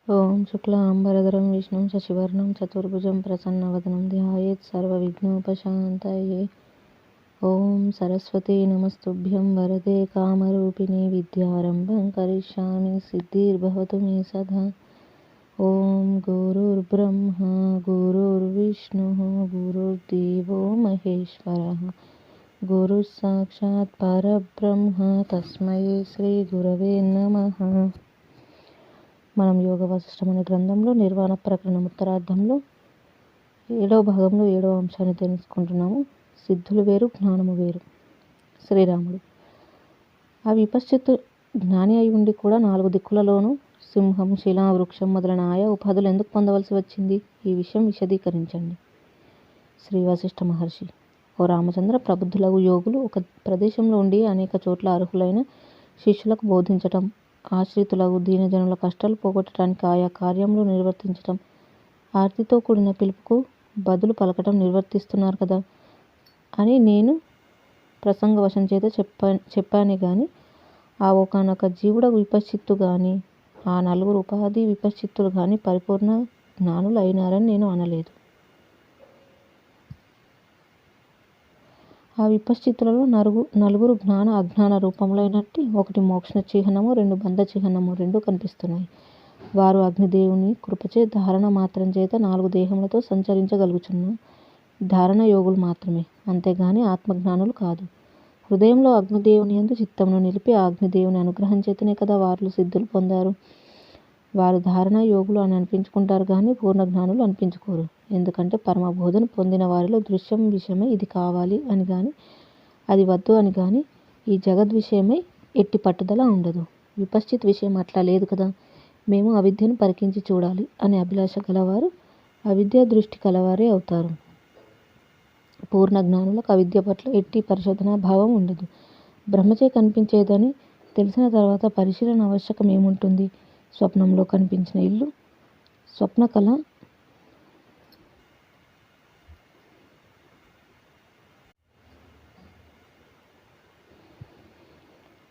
ఓం శుక్లాంబరధరం విష్ణుం శశివర్ణం చతుర్భుజం ప్రసన్నవదనం ధ్యాయేత్ సర్వవిఘ్నోపశాంతయే. ఓం సరస్వతీ నమస్తుభ్యం వరదే కామరూపిణి విద్యారంభం కరిష్యామి సిద్ధిర్భవతు మే సదా. ఓం గురుర్బ్రహ్మ గురుర్విష్ణుః గురుర్దేవో మహేశ్వరః గురుః సాక్షాత్ పరబ్రహ్మ తస్మై శ్రీ గురవే నమః. మనం యోగ వాసిష్టం అనే గ్రంథంలో నిర్వాణ ప్రకరణం ఉత్తరార్థంలో 7వ భాగంలో 7వ అంశాన్ని తెలుసుకుంటున్నాము. సిద్ధులు వేరు, జ్ఞానము వేరు. శ్రీరాముడు ఆ విపశ్చిత్తు జ్ఞాని అయి ఉండి కూడా 4 దిక్కులలోనూ సింహం, శిలా, వృక్షం మొదలైన ఆయా ఉపాధులు ఎందుకు పొందవలసి వచ్చింది? ఈ విషయం విశదీకరించండి. శ్రీ వశిష్ఠ మహర్షి: ఓ రామచంద్ర, ప్రబుద్ధులగు యోగులు ఒక ప్రదేశంలో ఉండి అనేక చోట్ల అర్హులైన శిష్యులకు బోధించటం, ఆశ్రితులకు దీనజనుల కష్టాలు పోగొట్టడానికి ఆయా కార్యములు నిర్వర్తించటం, ఆర్తితో కూడిన పిలుపుకు బదులు పలకటం నిర్వర్తిస్తున్నారు కదా అని నేను ప్రసంగవశం చేత చెప్పానే గాని ఆ ఒకానొక జీవుడకు విపశ్చిత్తు గాని ఆ 4 ఉపాధి విపశ్చిత్తులు గాని పరిపూర్ణ జ్ఞానులు అయినారని నేను అనలేదు. ఆ విపశ్చిత్తులలో 4 జ్ఞాన అజ్ఞాన రూపములైనట్టి 1 మోక్ష చిహ్నము, 2 బంధ చిహ్నము 2 కనిపిస్తున్నాయి. వారు అగ్నిదేవుని కృపచే ధారణ మాత్రం చేత 4 దేహములతో సంచరించగలుగుచున్న ధారణ యోగులు మాత్రమే, అంతేగాని ఆత్మజ్ఞానులు కాదు. హృదయంలో అగ్నిదేవుని యందు చిత్తమును నిలిపి ఆ అగ్నిదేవుని అనుగ్రహం చేతనే కదా వారు సిద్ధులు పొందారు. వారు ధారణ యోగులు అని అనిపించుకుంటారు కానీ పూర్ణ జ్ఞానులు అనిపించుకోరు. ఎందుకంటే పరమబోధన పొందిన వారిలో దృశ్యం విషయమై ఇది కావాలి అని గాని అది వద్దు అని గాని ఈ జగద్ విషయమై ఎట్టి పట్టుదల ఉండదు. విపశ్చిత్ విషయం అట్లా లేదు కదా. మేము అవిద్యను పరికించి చూడాలి అనే అభిలాష గలవారు అవిద్యా దృష్టి కలవారే అవుతారు. పూర్ణ జ్ఞానులకు అవిద్య పట్ల ఎట్టి పరిశోధనా భావం ఉండదు. బ్రహ్మచే కనిపించేదని తెలిసిన తర్వాత పరిశీలన ఆవశ్యకం ఏముంటుంది? స్వప్నంలో కనిపించిన ఇల్లు స్వప్న కళ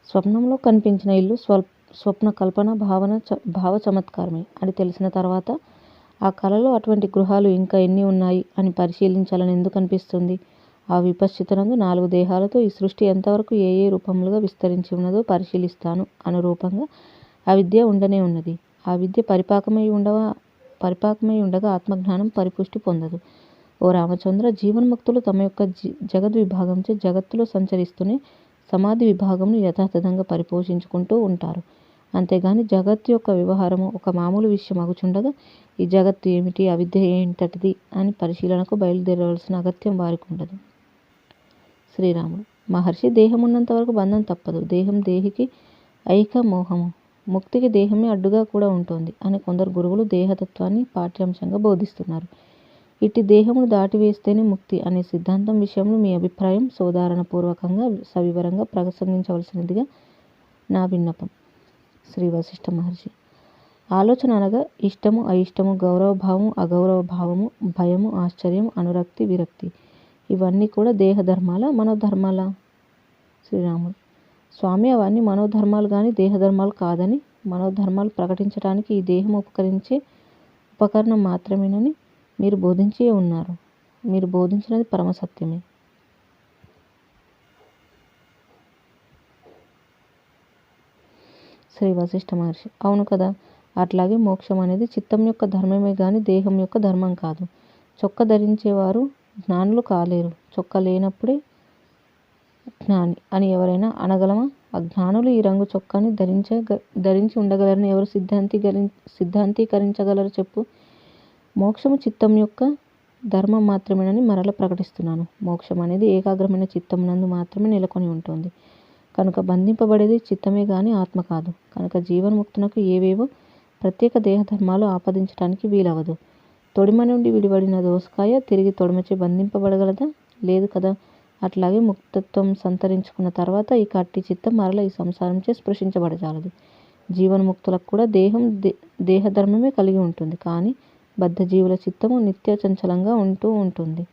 స్వప్నంలో కనిపించిన ఇల్లు స్వప్న కల్పన భావ చమత్కారమే అని తెలిసిన తర్వాత ఆ కళలో అటువంటి గృహాలు ఇంకా ఎన్ని ఉన్నాయి అని పరిశీలించాలని ఎందుకు అనిపిస్తుంది? ఆ విపశ్చితునందు 4 దేహాలతో ఈ సృష్టి ఎంతవరకు ఏ రూపములుగా విస్తరించి ఉన్నదో పరిశీలిస్తాను అనురూపంగా అవిద్య ఉండనే ఉన్నది. ఆ విద్య పరిపాకమై ఉండగా ఆత్మజ్ఞానం పరిపుష్టి పొందదు. ఓ రామచంద్ర, జీవన్ముక్తులు తమ యొక్క జగద్విభాగంచే జగత్తులో సంచరిస్తూనే సమాధి విభాగంను యథాతథంగా పరిపోషించుకుంటూ ఉంటారు. అంతేగాని జగత్తు యొక్క వ్యవహారము ఒక మామూలు విషయం అగుచుండగా ఈ జగత్తు ఏమిటి, అవిద్య ఏంటటిది అని పరిశీలనకు బయలుదేరవలసిన అగత్యం వారికి ఉండదు. శ్రీరాముడు: మహర్షి, దేహం ఉన్నంత వరకు బంధం తప్పదు. దేహం దేహికి ఐక మోహము, ముక్తికి దేహమే అడ్డుగా కూడా ఉంటుంది అని కొందరు గురువులు దేహతత్వాన్ని పాఠ్యాంశంగా బోధిస్తున్నారు. ఇట్టి దేహమును దాటివేస్తేనే ముక్తి అనే సిద్ధాంతం విషయంలో మీ అభిప్రాయం సోదాహరణపూర్వకంగా సవివరంగా ప్రసంగించవలసినదిగా నా విన్నపం. శ్రీ వశిష్ఠ మహర్షి: ఆలోచన అనగా ఇష్టము, అయిష్టము, గౌరవభావము, అగౌరవ భావము, భయము, ఆశ్చర్యం, అనురక్తి, విరక్తి ఇవన్నీ కూడా దేహధర్మాలా, మనోధర్మాలా? శ్రీరాముడు: స్వామి, అవన్నీ మనోధర్మాలు గాని దేహధర్మాలు కాదని, మనోధర్మాలు ప్రకటించడానికి ఈ దేహం ఉపకరించే ఉపకరణం మాత్రమేనని మీరు బోధించే ఉన్నారు. మీరు బోధించినది పరమసత్యమే. శ్రీ వశిష్ఠ మహర్షి: అవును కదా. అట్లాగే మోక్షం అనేది చిత్తం యొక్క ధర్మమే గాని దేహం యొక్క ధర్మం కాదు. చొక్క ధరించేవారు జ్ఞానులు కాలేరు. చొక్క లేనప్పుడే జ్ఞాని అని ఎవరైనా అనగలమా? అజ్ఞానులు ఈ రంగు చొక్కాని ధరించి ఉండగలరని ఎవరు సిద్ధాంతీకరించగలరు చెప్పు? మోక్షము చిత్తం యొక్క ధర్మం మాత్రమేనని మరల ప్రకటిస్తున్నాను. మోక్షం అనేది ఏకాగ్రమైన చిత్తమునందు మాత్రమే నెలకొని ఉంటుంది కనుక బంధింపబడేది చిత్తమే గాని ఆత్మ కాదు. కనుక జీవన్ముక్తునకు ఏవేవో ప్రత్యేక దేహధర్మాలు ఆపాదించడానికి వీలవదు. తొడిమ నుండి విడివడిన దోసకాయ తిరిగి తొడిమచే బంధింపబడగలదా? లేదు కదా. అట్లాగే ముక్తత్వం సంతరించుకున్న తర్వాత ఈ కట్టి చిత్తం మరల ఈ సంసారంచే స్పృశించబడజాలదు. జీవన్ముక్తులకు కూడా దేహం దేహధర్మమే కలిగి ఉంటుంది. కానీ బద్ధజీవుల చిత్తము నిత్య చంచలంగా ఉంటూ ఉంటుంది.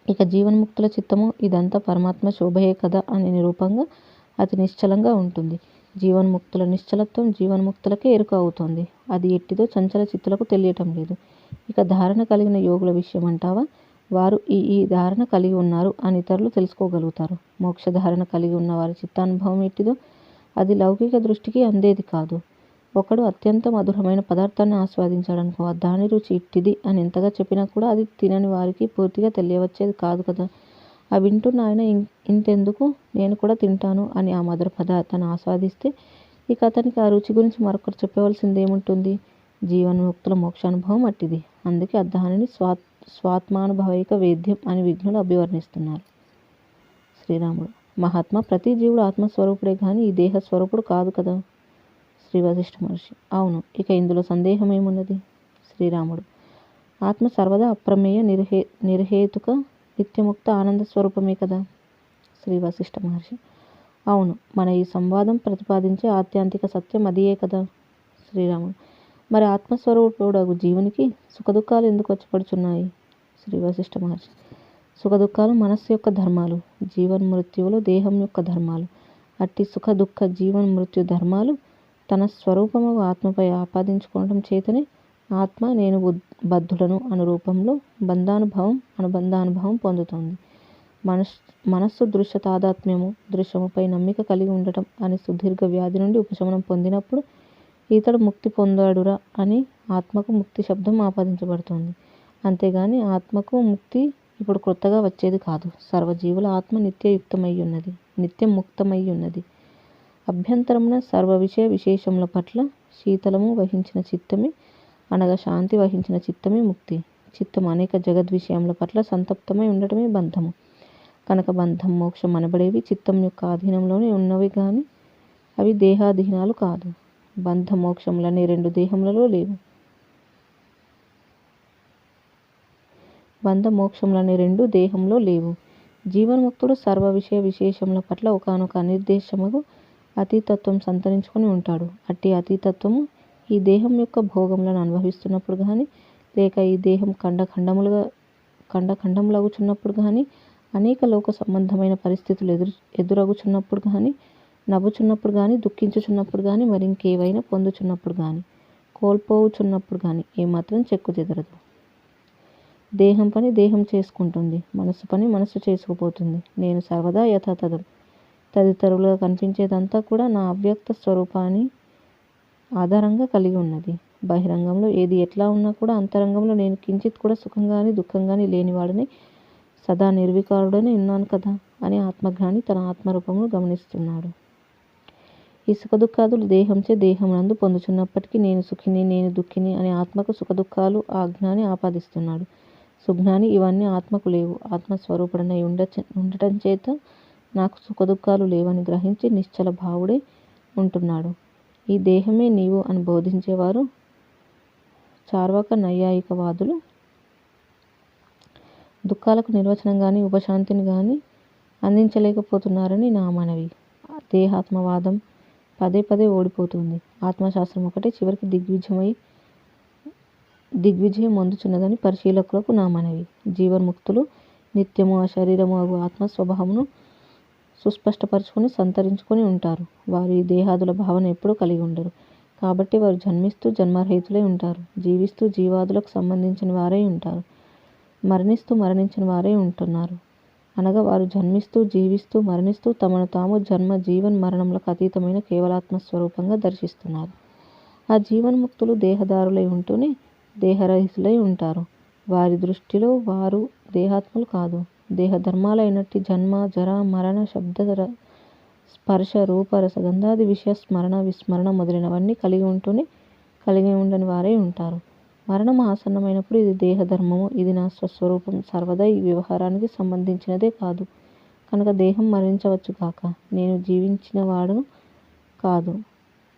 ఇక జీవన్ముక్తుల చిత్తము ఇదంతా పరమాత్మ శోభయే కదా అని నిరూపంగా అతి నిశ్చలంగా ఉంటుంది. జీవన్ముక్తుల నిశ్చలత్వం జీవన్ముక్తులకే ఎరుక అవుతోంది. అది ఎట్టిదో చంచల చిత్తులకు తెలియటం లేదు. ఇక ధారణ కలిగిన యోగుల విషయం అంటావా? వారు ఈ ధారణ కలిగి ఉన్నారు అని ఇతరులు తెలుసుకోగలుగుతారు. మోక్ష ధారణ కలిగి ఉన్న వారి చిత్తానుభవం ఎట్టిదో అది లౌకిక దృష్టికి అందేది కాదు. ఒకడు అత్యంత మధురమైన పదార్థాన్ని ఆస్వాదించాడనుకో, దాని రుచి ఇట్టిది అని ఎంతగా చెప్పినా కూడా అది తినని వారికి పూర్తిగా తెలియవచ్చేది కాదు కదా. ఆ వింటున్న ఆయన ఇంతెందుకు, నేను కూడా తింటాను అని ఆ మధుర పదార్థాన్ని ఆస్వాదిస్తే ఇక అతనికి ఆ రుచి గురించి మరొకరు చెప్పవలసిందేముంటుంది? జీవన్ముక్తుల మోక్షానుభవం అట్టిది. అందుకే దానిని స్వాత్మానుభవైక వేద్యం అని విజ్ఞులు అభివర్ణిస్తున్నారు. శ్రీరాముడు: మహాత్మా, ప్రతి జీవుడు ఆత్మస్వరూపుడే గాని ఈ దేహ స్వరూపుడు కాదు కదా. శ్రీ వశిష్ఠ మహర్షి: అవును, ఇక ఇందులో సందేహమేమున్నది? శ్రీరాముడు: ఆత్మ సర్వదా అప్రమేయ నిర్హేతుక నిత్యముక్త ఆనంద స్వరూపమే కదా. శ్రీ వశిష్ఠ మహర్షి: అవును, మన ఈ సంవాదం ప్రతిపాదించే ఆత్యాంతిక సత్యం అదియే కదా. శ్రీరాముడు: మరి ఆత్మస్వరూపుడగు జీవునికి సుఖదుఖాలు ఎందుకు వచ్చిపడుచున్నాయి? శ్రీ వశిష్ఠ మహర్షి: సుఖదుఖాలు మనస్సు యొక్క ధర్మాలు, జీవన్మృత్యువులు దేహం యొక్క ధర్మాలు. అట్టి సుఖ దుఃఖ జీవన్మృత్యు ధర్మాలు తన స్వరూపము ఆత్మపై ఆపాదించుకోవడం చేతనే ఆత్మ నేను బద్ధుడను అను రూపంలో అనుబంధానుభవం పొందుతోంది. మనస్సు దృశ్య తాదాత్మ్యము, దృశ్యముపై నమ్మిక కలిగి ఉండటం అనే సుదీర్ఘ వ్యాధి నుండి ఉపశమనం పొందినప్పుడు ఇతడు ముక్తి పొందాడురా అని ఆత్మకు ముక్తి శబ్దం ఆపాదించబడుతోంది. అంతేగాని ఆత్మకు ముక్తి ఇప్పుడు కొత్తగా వచ్చేది కాదు. సర్వజీవుల ఆత్మ నిత్యం ముక్తమై ఉన్నది. అభ్యంతరమున సర్వ విషయ విశేషముల పట్ల శీతలము వహించిన చిత్తమే, అనగా శాంతి వహించిన చిత్తమే ముక్తి. చిత్తం అనేక జగద్విషయముల పట్ల సంతప్తమై ఉండటమే బంధము. కనుక బంధం మోక్షం అనబడేవి చిత్తం యొక్క ఆధీనంలోనే ఉన్నవి గాని అవి దేహాధీనాలు కాదు. బంధ మోక్షములనే రెండు దేహములలో లేవు. దేహంలో లేవు. జీవన్ముక్తుడు సర్వ విషయ విశేషముల పట్ల ఒకానొక అనిర్దేశముగు అతీతత్వం సంతరించుకొని ఉంటాడు. అట్టి అతీతత్వము ఈ దేహం యొక్క భోగములను అనుభవిస్తున్నప్పుడు గాని, లేక ఈ దేహం ఖండఖండములగుచున్నప్పుడు గాని, అనేక లోక సంబంధమైన పరిస్థితులు ఎదురగుచున్నప్పుడు గాని, నవ్వుచున్నప్పుడు గాని, దుఃఖించుచున్నప్పుడు గాని, మరింకేవైనా పొందుచున్నప్పుడు గాని, కోల్పోవుచున్నప్పుడు గాని ఏమాత్రం చెక్కుచెదరదు. దేహం పని దేహం చేసుకుంటుంది, మనస్సు పని మనస్సు చేసుకుపోతుంది. నేను సర్వదా యథాతథం. తదితరులుగా కనిపించేదంతా కూడా నా అవ్యక్త స్వరూపాన్ని ఆధారంగా కలిగి ఉన్నది. బహిరంగంలో ఏది ఎట్లా ఉన్నా కూడా అంతరంగంలో నేను కించిత్ కూడా సుఖంగాని దుఃఖంగాని లేనివాడని సదా నిర్వికారుడని ఉన్నాను కదా అని ఆత్మజ్ఞాని తన ఆత్మరూపమును గమనిస్తున్నాడు. ఈ సుఖదుఖాదులు దేహమునందు పొందుచున్నప్పటికీ నేను సుఖిని నేను దుఃఖిని అని ఆత్మకు సుఖదుఖాలు ఆ జ్ఞాని ఆపాదిస్తున్నాడు. సుజ్ఞాని ఇవన్నీ ఆత్మకు లేవు, ఆత్మస్వరూపుడనై ఉండటం చేత నాకు సుఖదుఖాలు లేవని గ్రహించి నిశ్చల భావుడై ఉంటున్నాడు. ఈ దేహమే నీవు అని బోధించేవారు చార్వాక నైయాయికవాదులు దుఃఖాలకు నిర్వచనం గాని ఉపశాంతిని గాని అందించలేకపోతున్నారని నా మనవి. దేహాత్మవాదం పదే పదే ఓడిపోతుంది. ఆత్మశాస్త్రం ఒకటే చివరికి దిగ్విజయం పొందుచున్నదని పరిశీలకులకు నా మనవి. జీవన్ముక్తులు నిత్యము ఆ శరీరము అగు ఆత్మస్వభావమును సుస్పష్టపరుచుకొని సంతరించుకొని ఉంటారు. వారు ఈ దేహాదుల భావన ఎప్పుడూ కలిగి ఉండరు. కాబట్టి వారు జన్మిస్తూ జన్మరహితులై ఉంటారు, జీవిస్తూ జీవాదులకు సంబంధించిన వారై ఉంటారు, మరణిస్తూ మరణించిన వారై ఉంటున్నారు. అనగా వారు జన్మిస్తూ జీవిస్తూ మరణిస్తూ తమను తాము జన్మ జీవన్ మరణములకు అతీతమైన కేవలాత్మస్వరూపంగా దర్శిస్తున్నారు. ఆ జీవన్ముక్తులు దేహదారులై ఉంటూనే దేహరహితులై ఉంటారు. వారి దృష్టిలో వారు దేహాత్మలు కాదు. దేహధర్మాలైనట్టి జన్మ జర మరణ శబ్ద స్పర్శ రూప రసగంధాది విషయ స్మరణ విస్మరణ మొదలైనవన్నీ కలిగి ఉండని వారై ఉంటారు. మరణం ఆసన్నమైనప్పుడు ఇది దేహధర్మము, ఇది నా స్వస్వరూపం సర్వదా ఈ వ్యవహారానికి సంబంధించినదే కాదు. కనుక దేహం మరణించవచ్చు కాక నేను జీవించిన వాడను కాదు,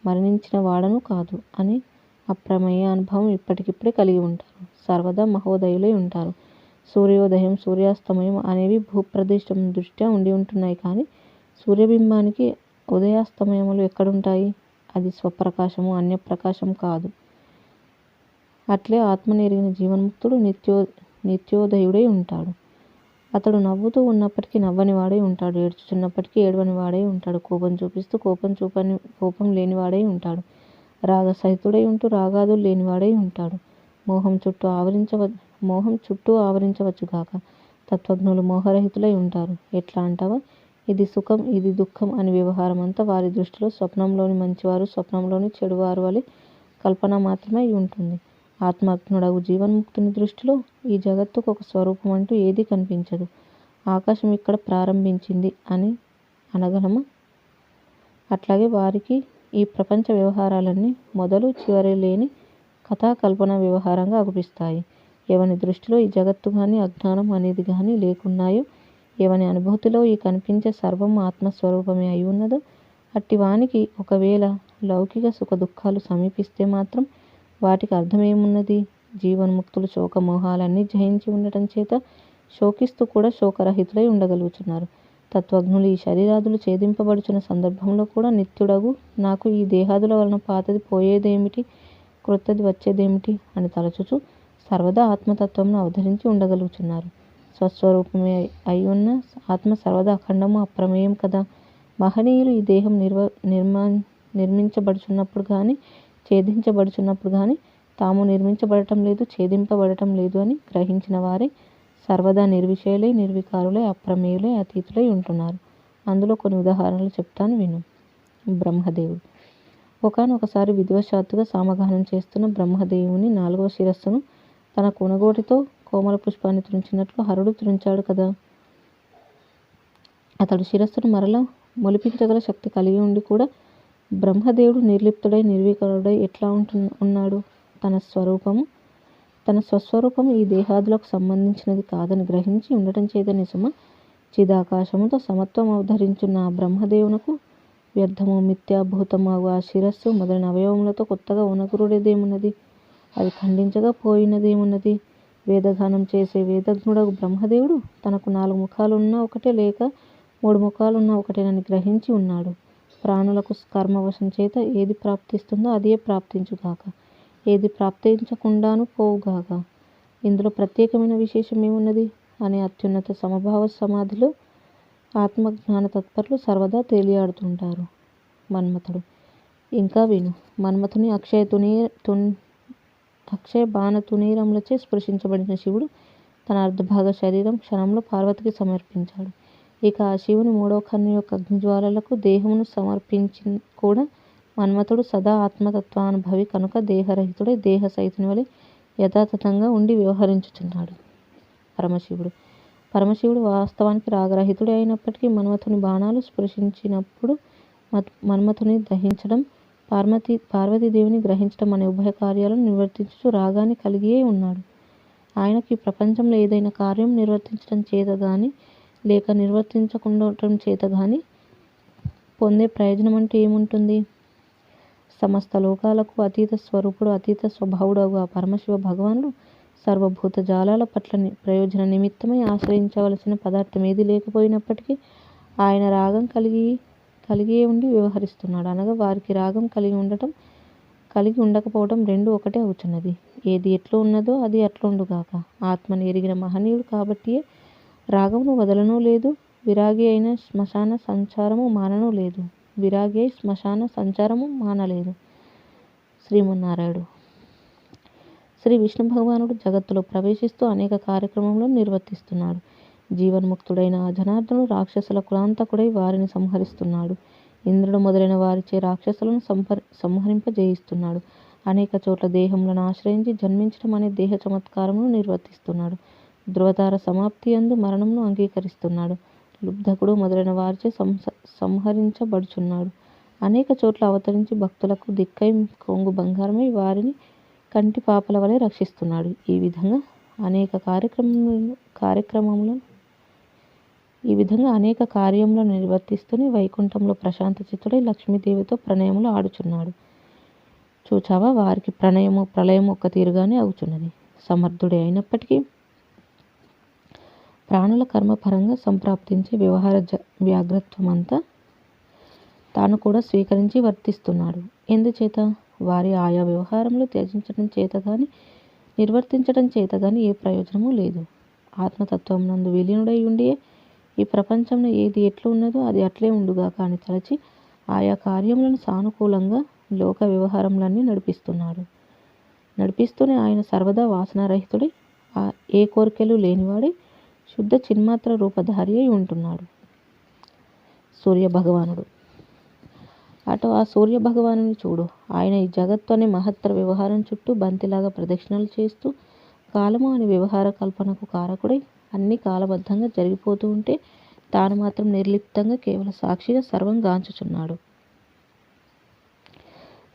మరణించిన వాడను కాదు అని అప్రమేయ అనుభవం ఇప్పటికిప్పుడే కలిగి ఉంటారు. సర్వదా మహోదయులై ఉంటారు. సూర్యోదయం సూర్యాస్తమయం అనేవి భూప్రదేశం దృష్ట్యా ఉండి ఉంటున్నాయి కానీ సూర్యబింబానికి ఉదయాస్తమయములు ఎక్కడుంటాయి? అది స్వప్రకాశము అన్యప్రకాశం కాదు. అట్లే ఆత్మనెరిగిన జీవన్ముక్తుడు నిత్యోదయుడై ఉంటాడు. అతడు నవ్వుతూ ఉన్నప్పటికీ నవ్వని వాడై ఉంటాడు, ఏడ్చుచున్నప్పటికీ ఏడవని వాడై ఉంటాడు, కోపం చూపిస్తూ కోపం లేనివాడై ఉంటాడు, రాగసహితుడై ఉంటూ రాగాదులు లేనివాడై ఉంటాడు. మోహం చుట్టూ ఆవరించవచ్చుగాక. తత్వజ్ఞులు మోహరహితులై ఉంటారు. ఎట్లా అంటావా? ఇది సుఖం, ఇది దుఃఖం అని వ్యవహారం అంతా వారి దృష్టిలో స్వప్నంలోని మంచివారు, స్వప్నంలోని చెడువారు వలె కల్పన మాత్రమే అయి ఉంటుంది. ఆత్మజ్ఞుడగు జీవన్ముక్తుని దృష్టిలో ఈ జగత్తుకు ఒక స్వరూపం అంటూ ఏదీ కనిపించదు. ఆకాశం ఇక్కడ ప్రారంభించింది అని అనగలమా? అట్లాగే వారికి ఈ ప్రపంచ వ్యవహారాలన్నీ మొదలు చివరి లేని కథాకల్పన వ్యవహారంగా అగుపిస్తాయి. ఎవని దృష్టిలో ఈ జగత్తు గాని అజ్ఞానం అనేది గాని లేకున్నాయో, ఎవని అనుభూతిలో ఈ కనిపించే సర్వం ఆత్మస్వరూపమే అయి ఉన్నదో, అట్టి వానికి ఒకవేళ లౌకిక సుఖ దుఃఖాలు సమీపిస్తే మాత్రం వాటికి అర్థమేమున్నది? జీవన్ముక్తులు శోకమోహాలన్నీ జయించి ఉండటం చేత శోకిస్తూ కూడా శోకరహితులై ఉండగలుగుతున్నారు. తత్వజ్ఞులు ఈ శరీరాదులు ఛేదింపబడుచున్న సందర్భంలో కూడా నిత్యుడగు నాకు ఈ దేహాదుల వలన పాతది పోయేదేమిటి, క్రొత్తది వచ్చేదేమిటి అని తలచుచు సర్వదా ఆత్మతత్వంను అవధరించి ఉండగలుగుతున్నారు. స్వస్వరూపమే అయి ఉన్న ఆత్మ సర్వదా అఖండము, అప్రమేయం కదా. మహనీయులు ఈ దేహం నిర్మించబడుచున్నప్పుడు కానీ ఛేదించబడుచున్నప్పుడు కానీ తాము నిర్మించబడటం లేదు, ఛేదింపబడటం లేదు అని గ్రహించిన వారే సర్వదా నిర్విషయులై, నిర్వికారులై, అప్రమేయులై, అతీతులై ఉంటున్నారు. అందులో కొన్ని ఉదాహరణలు చెప్తాను విను. బ్రహ్మదేవుడు ఒకానొకసారి విధివశాత్తుగా సామగానం చేస్తున్న బ్రహ్మదేవుని 4వ శిరస్సును తన కొనగోటితో కోమల పుష్పాన్ని త్రుంచినట్లు హరుడు త్రుంచాడు కదా. అతడు శిరస్సును మరలా మొలిపించగల శక్తి కలిగి ఉండి కూడా బ్రహ్మదేవుడు నిర్లిప్తుడై, నిర్వికారుడై ఎట్లా ఉన్నాడు? తన స్వస్వరూపము ఈ దేహాదులకు సంబంధించినది కాదని గ్రహించి ఉండటం చేత నిజమ చిదాకాశముతో సమత్వం అవధరించున్న ఆ బ్రహ్మదేవునకు వ్యర్థము, మిథ్యాభూతము ఆ శిరస్సు మొదలైన అవయవములతో కొత్తగా ఉనగురుడేదేమున్నది? అది ఖండించగా పోయినదేమున్నది? వేదగానం చేసే వేదజ్ఞుడగు బ్రహ్మదేవుడు తనకు 4 ముఖాలున్నా ఒకటే, లేక 3 ముఖాలున్నా ఒకటేనని గ్రహించి ఉన్నాడు. ప్రాణులకు కర్మవశం చేత ఏది ప్రాప్తిస్తుందో అదే ప్రాప్తించుగాక, ఏది ప్రాప్తించకుండాను పోవుగాక. ఇందులో ప్రత్యేకమైన విశేషం ఏమున్నది అనే అత్యున్నత సమభావ సమాధిలో ఆత్మజ్ఞాన తత్పరులు సర్వదా తేలియాడుతుంటారు. మన్మథుడు ఇంకా విను. మన్మథుని అక్షయ బాణ తునీరములచే స్పృశించబడిన శివుడు తన అర్ధభాగ శరీరం క్షణంలో పార్వతికి సమర్పించాడు. ఇక ఆ శివుని 3వ కన్ను యొక్క అగ్నిజ్వాలలకు దేహమును సమర్పించి కూడా మన్మథుడు సదా ఆత్మతత్వానుభవి కనుక దేహరహితుడై దేహ సహితుని వలె యథాతథంగా ఉండి వ్యవహరించుచున్నాడు. పరమశివుడు వాస్తవానికి రాగరహితుడే అయినప్పటికీ మన్మథుని బాణాలు స్పృశించినప్పుడు మన్మథుని దహించడం, పార్వతీదేవిని గ్రహించడం అనే ఉభయ కార్యాలను నిర్వర్తించుచు రాగాన్ని కలిగియే ఉన్నాడు. ఆయనకు ఈ ప్రపంచంలో ఏదైనా కార్యం నిర్వర్తించడం చేత గాని లేక నిర్వర్తించకుండటం చేత గాని పొందే ప్రయోజనం అంటూ ఏముంటుంది? సమస్త లోకాలకు అతీత స్వరూపుడు, అతీత స్వభావుడు ఆ పరమశివ భగవానుడు సర్వభూత జాలాల పట్ల ప్రయోజన నిమిత్తమై ఆశ్రయించవలసిన పదార్థం ఏది లేకపోయినప్పటికీ ఆయన రాగం కలిగి ఉండి వ్యవహరిస్తున్నాడు. అనగా వారికి రాగం కలిగి ఉండకపోవడం రెండూ ఒకటే అవుతున్నది. ఏది ఎట్లు ఉన్నదో అది అట్లుండుగాక. ఆత్మని ఎరిగిన మహనీయుడు కాబట్టియే రాగమును వదలనూ లేదు, విరాగి అయిన శ్మశాన సంచారము మానలేదు. శ్రీమన్నారాయణుడు శ్రీ విష్ణు భగవానుడు జగత్తులో ప్రవేశిస్తూ అనేక కార్యక్రమములను నిర్వర్తిస్తున్నాడు. జీవన్ముక్తుడైన ఆ జనార్దనుడు రాక్షసుల కులాంతకుడై వారిని సంహరిస్తున్నాడు. ఇంద్రుడు మొదలైన వారిచే రాక్షసులను సంహరింపజేయిస్తున్నాడు. అనేక చోట్ల దేహములను ఆశ్రయించి జన్మించడం అనే దేహ చమత్కారమును నిర్వర్తిస్తున్నాడు. ధృవతార సమాప్తి యందు మరణమును అంగీకరిస్తున్నాడు. లుబ్ధకుడు మొదలైన వారిచే సంహరించబడుచున్నాడు. అనేక చోట్ల అవతరించి భక్తులకు దిక్కై కొంగు బంగారమై వారిని కంటి పాపల వలె రక్షిస్తున్నాడు. ఈ విధంగా అనేక కార్యములను నిర్వర్తిస్తూనే వైకుంఠంలో ప్రశాంత చిత్తుడై లక్ష్మీదేవితో ప్రణయములు ఆడుచున్నాడు. చూచావా, వారికి ప్రణయము ప్రళయము ఒక్క తీరుగానే అవుచున్నది. సమర్థుడే అయినప్పటికీ ప్రాణుల కర్మపరంగా సంప్రాప్తించే వ్యవహార వ్యాఘ్రత్వమంతా తాను కూడా స్వీకరించి వర్తిస్తున్నాడు. ఎందుచేత? వారి ఆయా వ్యవహారములు త్యజించడం చేత గాని నిర్వర్తించడం చేత గాని ఏ ప్రయోజనము లేదు. ఆత్మతత్వం నందు విలీనుడై ఉండియే ఈ ప్రపంచంలో ఏది ఎట్లు ఉన్నదో అది అట్లే ఉండుగాక అని తలచి ఆయా కార్యములను సానుకూలంగా లోక వ్యవహారములన్నీ నడిపిస్తూనే ఆయన సర్వదా వాసనారహితుడై ఏ కోరికలు లేనివాడై శుద్ధ చిన్మాత్ర రూపధారి అయి ఉంటున్నాడు. సూర్యభగవానుడు. అటు ఆ సూర్యభగవానుని చూడు. ఆయన ఈ జగత్తు అనే మహత్తర వ్యవహారం చుట్టూ బంతిలాగా ప్రదక్షిణలు చేస్తూ కాలము అనే వ్యవహార కల్పనకు కారకుడై అన్ని కాలబద్ధంగా జరిగిపోతూ ఉంటే తాను మాత్రం నిర్లిప్తంగా కేవల సాక్షిగా సర్వం గాంచుచున్నాడు.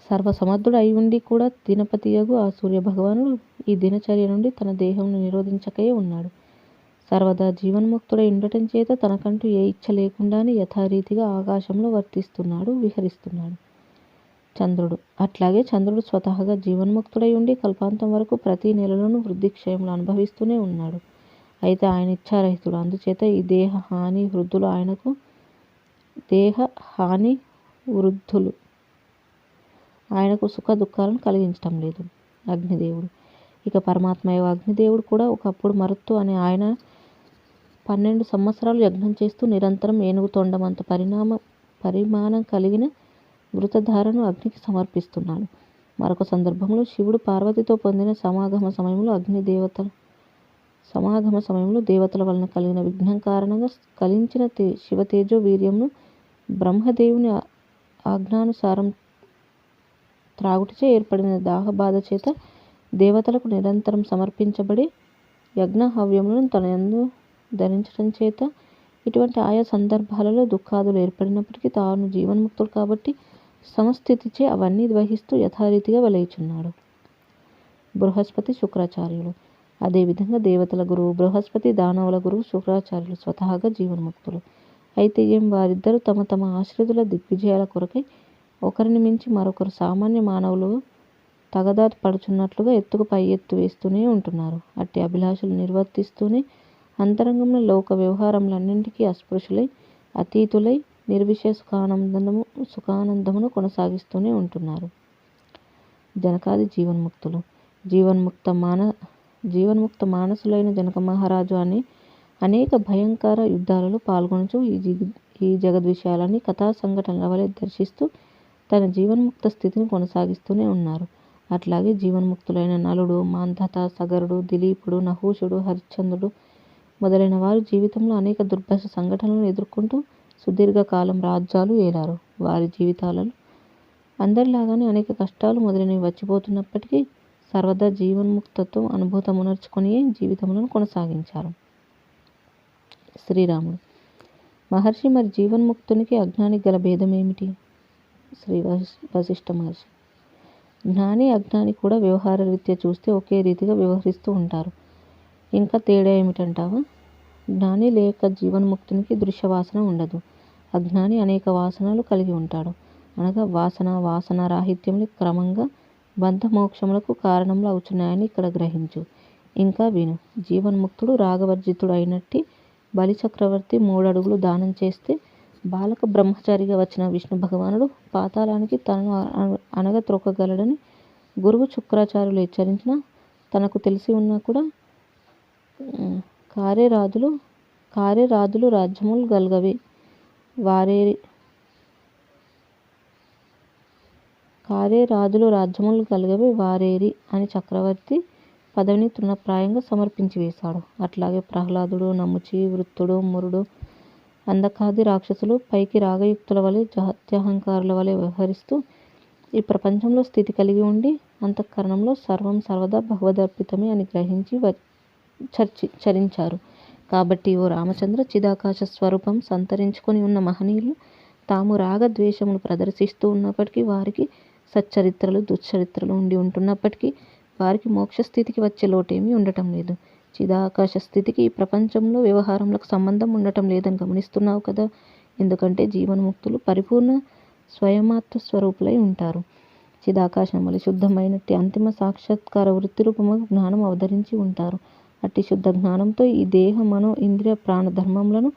సర్వసమర్థుడు అయి ఉండి కూడా దినపతియగు ఆ సూర్యభగవానుడు ఈ దినచర్య నుండి తన దేహంను నిరోధించకయే ఉన్నాడు. సర్వదా జీవన్ముక్తుడై ఉండటం చేత తనకంటూ ఏ ఇచ్ఛ లేకుండానే యథారీతిగా ఆకాశంలో విహరిస్తున్నాడు. చంద్రుడు. అట్లాగే చంద్రుడు స్వతహాగా జీవన్ముక్తుడై ఉండి కల్పాంతం వరకు ప్రతి నెలలోనూ వృద్ధిక్షయములు అనుభవిస్తూనే ఉన్నాడు. అయితే ఆయన ఇచ్ఛారహితుడు. అందుచేత ఈ దేహ హాని వృద్ధులు ఆయనకు సుఖ దుఃఖాలను కలిగించటం లేదు. అగ్నిదేవుడు. ఇక పరమాత్మయో అగ్నిదేవుడు కూడా ఒకప్పుడు మరుత్తు అనే ఆయన 12 సంవత్సరాలు యజ్ఞం చేస్తూ నిరంతరం ఏనుగు తొండమంత పరిమాణం కలిగిన మృతధారను అగ్నికి సమర్పిస్తున్నాడు. మరొక సందర్భంలో శివుడు పార్వతితో పొందిన సమాగమ సమయంలో దేవతల వలన కలిగిన విఘ్నం కారణంగా కలించిన శివతేజో వీర్యంను బ్రహ్మదేవుని ఆజ్ఞానుసారం త్రాగుటచే ఏర్పడిన దాహబాధ చేత దేవతలకు నిరంతరం సమర్పించబడి యజ్ఞహవ్యములను తన యందు ధరించడం చేత ఇటువంటి ఆయా సందర్భాలలో దుఃఖాదులు ఏర్పడినప్పటికీ తాను జీవన్ముక్తుడు కాబట్టి సమస్థితిచే అవన్నీ వహిస్తూ యథారీతిగా వెలయుచున్నాడు. బృహస్పతి శుక్రాచార్యులు. అదేవిధంగా దేవతల గురువు బృహస్పతి, దానవుల గురువు శుక్రాచార్యులు స్వతహాగా జీవన్ముక్తులు. అయితే వారిద్దరూ తమ తమ ఆశ్రితుల దిగ్విజయాల కొరకై ఒకరిని మించి మరొకరు సామాన్య మానవులు తగదాతి పడుచున్నట్లుగా ఎత్తుకు పై ఎత్తు వేస్తూనే ఉంటున్నారు. అట్టి అభిలాషలు నిర్వర్తిస్తూనే అంతరంగంలో లోక వ్యవహారములన్నింటికీ అస్పృశ్యులై అతీతులై నిర్విషయ సుఖానందమును కొనసాగిస్తూనే ఉంటున్నారు. జనకాది జీవన్ముక్తులు. జీవన్ముక్త మానసులైన జనక మహారాజు అనేక భయంకర యుద్ధాలలో పాల్గొనుచు ఈ జగద్విషయాలని కథా సంఘటనల వలె దర్శిస్తూ తన జీవన్ముక్త స్థితిని కొనసాగిస్తూనే ఉన్నారు. అట్లాగే జీవన్ముక్తులైన నలుడు, మాంధాత, సగరుడు, దిలీపుడు, నహూషుడు, హరిశ్చంద్రుడు మొదలైన వారు జీవితంలో అనేక దుర్భర సంఘటనలను ఎదుర్కొంటూ సుదీర్ఘకాలం రాజ్యాలు ఏలారు. వారి జీవితాలలో అందరిలాగానే అనేక కష్టాలు మొదలైనవి వచ్చిపోతున్నప్పటికీ సర్వదా జీవన్ముక్తత్వం అనుభూతమునర్చుకొనియే జీవితములను కొనసాగించారు. శ్రీరాముడు. మహర్షి, మరి జీవన్ముక్తునికి అజ్ఞానికి గల భేదం ఏమిటి? శ్రీ వశిష్ఠ మహర్షి. జ్ఞాని అజ్ఞాని కూడా వ్యవహార రీత్యా చూస్తే ఒకే రీతిగా వ్యవహరిస్తూ ఉంటారు. ఇంకా తేడా ఏమిటంటావా? జ్ఞాని లేక జీవన్ముక్తునికి దృశ్యవాసన ఉండదు. అజ్ఞాని అనేక వాసనలు కలిగి ఉంటాడు. అనగా వాసన రాహిత్యములు క్రమంగా బంధమోక్షములకు కారణములు అవుతున్నాయని ఇక్కడ గ్రహించు. ఇంకా విను. జీవన్ముక్తుడు రాగవర్జితుడు అయినట్టి బలిచక్రవర్తి 3 అడుగులు దానం చేస్తే బాలక బ్రహ్మచారిగా వచ్చిన విష్ణు భగవానుడు పాతాళానికి తనను అనగత్రొక్కగలడని గురువు శుక్రాచార్యులు హెచ్చరించిన తనకు తెలిసి ఉన్నా కూడా కారే రాజులు రాజ్యములు గల్గవే వారేరి అని చక్రవర్తి పదవిని తృణప్రాయంగా సమర్పించి వేశాడు. అట్లాగే ప్రహ్లాదుడు, నముచి, వృత్తుడు, మురుడు, అందకాది రాక్షసులు పైకి రాగయుక్తుల వలె అత్యహంకారుల వలె వ్యవహరిస్తూ ఈ ప్రపంచంలో స్థితి కలిగి ఉండి అంతఃకరణంలో సర్వం సర్వదా భగవదర్పితమే అని గ్రహించి చరించారు. కాబట్టి ఓ రామచంద్ర, చిదాకాశ స్వరూపం సంతరించుకొని ఉన్న మహనీయులు తాము రాగద్వేషములు ప్రదర్శిస్తూ ఉన్నప్పటికీ, వారికి సచ్చరిత్రలు దుశ్చరిత్రలు ఉండి ఉంటున్నప్పటికీ వారికి మోక్షస్థితికి వచ్చే లోటేమీ ఉండటం లేదు. చిదాకాశ స్థితికి ఈ ప్రపంచంలో వ్యవహారములకు సంబంధం ఉండటం లేదని గమనిస్తున్నావు కదా. ఎందుకంటే జీవన్ముక్తులు పరిపూర్ణ స్వయమాత్మ స్వరూపులై ఉంటారు. చిదాకాశం వలె శుద్ధమైనట్టి అంతిమ సాక్షాత్కార వృత్తిరూపముగా జ్ఞానం అవతరించి ఉంటారు. అట్టి శుద్ధ జ్ఞానంతో ఈ దేహ మనో ఇంద్రియ ప్రాణ ధర్మములను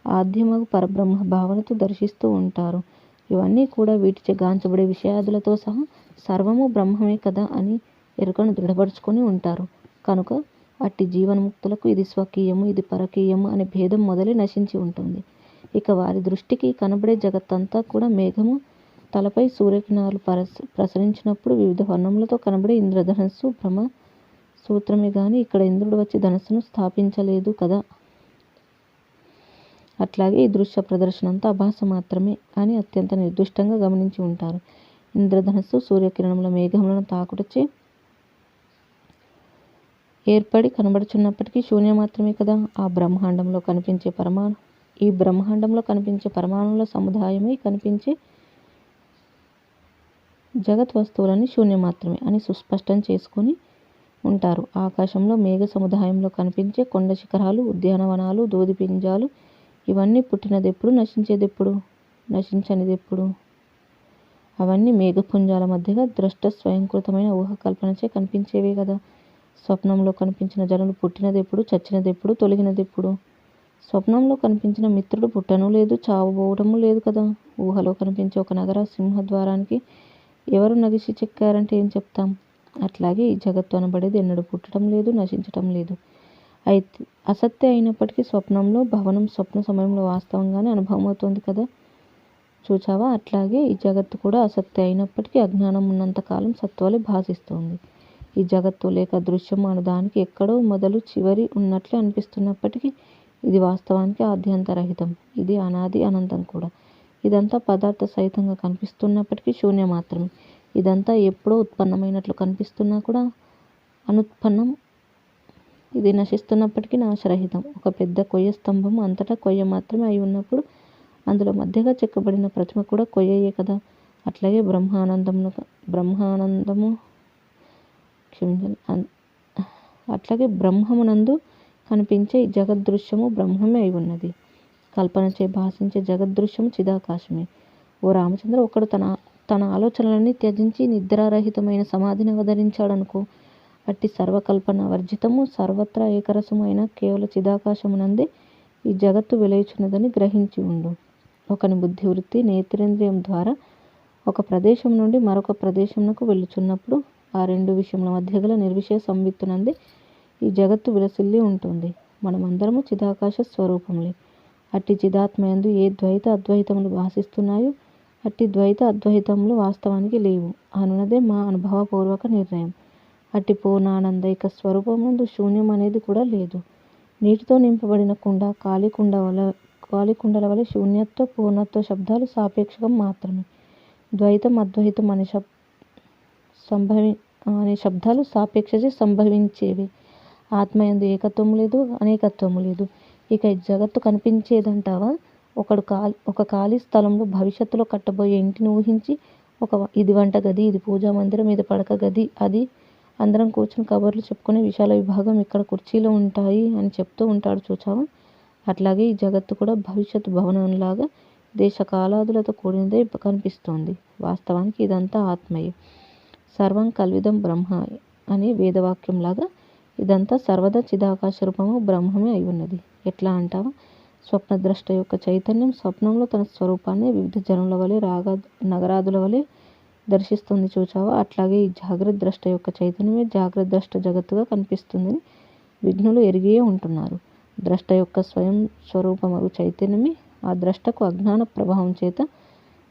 ఆద్యమగు పరబ్రహ్మ భావనతో దర్శిస్తూ ఉంటారు. ఇవన్నీ కూడా వీటిచే గాంచబడే విషయాదులతో సహా సర్వము బ్రహ్మమే కదా అని ఎరుకను దృఢపరుచుకొని ఉంటారు. కనుక అట్టి జీవన్ముక్తులకు ఇది స్వకీయము, ఇది పరకీయము అనే భేదం మొదలై నశించి ఉంటుంది. ఇక వారి దృష్టికి కనబడే జగత్తంతా కూడా మేఘము తలపై సూర్యకిరణాలు ప్రసరించినప్పుడు వివిధ వర్ణములతో కనబడే ఇంద్రధనస్సు బ్రహ్మ సూత్రమే గాని ఇక్కడ ఇంద్రుడు వచ్చి ధనస్సును స్థాపించలేదు కదా. అట్లాగే ఈ దృశ్య ప్రదర్శన అంతా అభాస మాత్రమే అని అత్యంత నిర్దిష్టంగా గమనించి ఉంటారు. ఇంద్రధనస్సు సూర్యకిరణముల మేఘములను తాకుటచే ఏర్పడి కనబడుచున్నప్పటికీ శూన్యం మాత్రమే కదా. ఈ బ్రహ్మాండంలో కనిపించే పరమాణువుల సముదాయమై కనిపించే జగత్ వస్తువులని శూన్యం మాత్రమే అని సుస్పష్టం చేసుకొని ఉంటారు. ఆకాశంలో మేఘ సముదాయంలో కనిపించే కొండ శిఖరాలు, ఉద్యానవనాలు, దూదిపింజాలు ఇవన్నీ పుట్టినదెప్పుడు, నశించేదెప్పుడు, నశించనిదెప్పుడు? అవన్నీ మేఘపుంజాల మధ్యగా ద్రష్ట స్వయంకృతమైన ఊహకల్పనచే కనిపించేవే కదా. స్వప్నంలో కనిపించిన జనులు పుట్టినదెప్పుడు, చచ్చినదెప్పుడు, తొలగినదెప్పుడు? స్వప్నంలో కనిపించిన మిత్రుడు పుట్టను లేదు, చావుపోవటము లేదు కదా. ఊహలో కనిపించే ఒక నగర సింహద్వారానికి ఎవరు నగిసి చెక్కారంటే ఏం చెప్తాం? అట్లాగే ఈ జగత్తు అనబడేది ఎన్నడూ పుట్టడం లేదు, నశించటం లేదు. అయితే అసత్య అయినప్పటికీ స్వప్నంలో భవనం స్వప్న సమయంలో వాస్తవంగానే అనుభవం అవుతోంది కదా. చూచావా? అట్లాగే ఈ జగత్తు కూడా అసత్య అయినప్పటికీ అజ్ఞానం ఉన్నంతకాలం సత్వలే భాసిస్తోంది. ఈ జగత్తు లేక దృశ్యము అను దానికి ఎక్కడో మొదలు చివరి ఉన్నట్లే అనిపిస్తున్నప్పటికీ ఇది వాస్తవానికి ఆద్యంతరహితం. ఇది అనాది అనంతం కూడా. ఇదంతా పదార్థ సహితంగా కనిపిస్తున్నప్పటికీ శూన్యం మాత్రమే. ఇదంతా ఎప్పుడో ఉత్పన్నమైనట్లు కనిపిస్తున్నా కూడా అనుత్పన్నం. ఇది నశిస్తున్నప్పటికీ నాశరహితం. ఒక పెద్ద కొయ్య స్తంభము అంతటా కొయ్య మాత్రమే అయి ఉన్నప్పుడు అందులో మధ్యగా చెక్కబడిన ప్రతిమ కూడా కొయ్యయే కదా. అట్లాగే బ్రహ్మమునందు కనిపించే ఈ జగద్దృశ్యము బ్రహ్మమే అయి ఉన్నది. కల్పనచే భాషించే జగద్దృశ్యము చిదాకాశమే. ఓ రామచంద్ర, ఒకడు తన ఆలోచనలన్నీ త్యజించి నిద్రారహితమైన సమాధిని అవతరించాడనుకో. అట్టి సర్వకల్పన వర్జితము సర్వత్రా ఏకరసము అయిన కేవల చిదాకాశమునందే ఈ జగత్తు వెలయుచున్నదని గ్రహించి ఉండు. ఒకని బుద్ధివృత్తి నేత్రేంద్రియం ద్వారా ఒక ప్రదేశం నుండి మరొక ప్రదేశమునకు వెళ్ళుచున్నప్పుడు ఆ రెండు విషయముల మధ్య గల నిర్విషయ సంవిత్తునందే ఈ జగత్తు విలసిల్లి ఉంటుంది. మనమందరము చిదాకాశ స్వరూపములే. అట్టి చిదాత్మయందు ఏ ద్వైత అద్వైతములు భాసిస్తున్నాయో అట్టి ద్వైత అద్వైతములు వాస్తవానికి లేవు అనున్నదే మా అనుభవపూర్వక నిర్ణయం. అట్టి పూర్ణానందైక స్వరూపమునందు శూన్యం అనేది కూడా లేదు. నీటితో నింపబడిన కుండ, ఖాళీ కుండల వలె శూన్యత్వ పూర్ణత్వ శబ్దాలు సాపేక్షకం మాత్రమే. ద్వైతం అద్వైతం అనే శబ్దాలు సాపేక్షచే సంభవించేవి. ఆత్మయందు ఏకత్వము లేదు, అనేకత్వము లేదు. ఇక ఈ జగత్తు కనిపించేదంటావా? ఒక ఖాళీ స్థలంలో భవిష్యత్తులో కట్టబోయే ఇంటిని ఊహించి ఇది వంట గది, ఇది పూజా మందిరం, ఇది పడక గది, అది అందరం కూర్చుని కబుర్లు చెప్పుకునే విశాల విభాగం, ఇక్కడ కుర్చీలు ఉంటాయి అని చెప్తూ ఉంటాడు. చూచావా? అట్లాగే ఈ జగత్తు కూడా భవిష్యత్తు భవనంలాగా దేశకాలాదులతో కూడినదే కనిపిస్తోంది. వాస్తవానికి ఇదంతా ఆత్మయే. సర్వం కల్విదం బ్రహ్మ అనే వేదవాక్యంలాగా ఇదంతా సర్వదా చిదాకాశ రూపము బ్రహ్మమే అయి ఉన్నది. ఎట్లా అంటావా? స్వప్నద్రష్ట యొక్క చైతన్యం స్వప్నంలో తన స్వరూపాన్ని వివిధ జనుల వలె నగరాదుల వలె దర్శిస్తుంది. చూచావా? అట్లాగే ఈ జాగ్రత్త ద్రష్ట యొక్క చైతన్యమే జాగ్రత్త ద్రష్ట జగత్తుగా కనిపిస్తుందని విఘ్నులు ఎరిగియే ఉంటున్నారు. ద్రష్ట యొక్క స్వయం స్వరూపమగు చైతన్యమే ఆ ద్రష్టకు అజ్ఞాన ప్రభావం చేత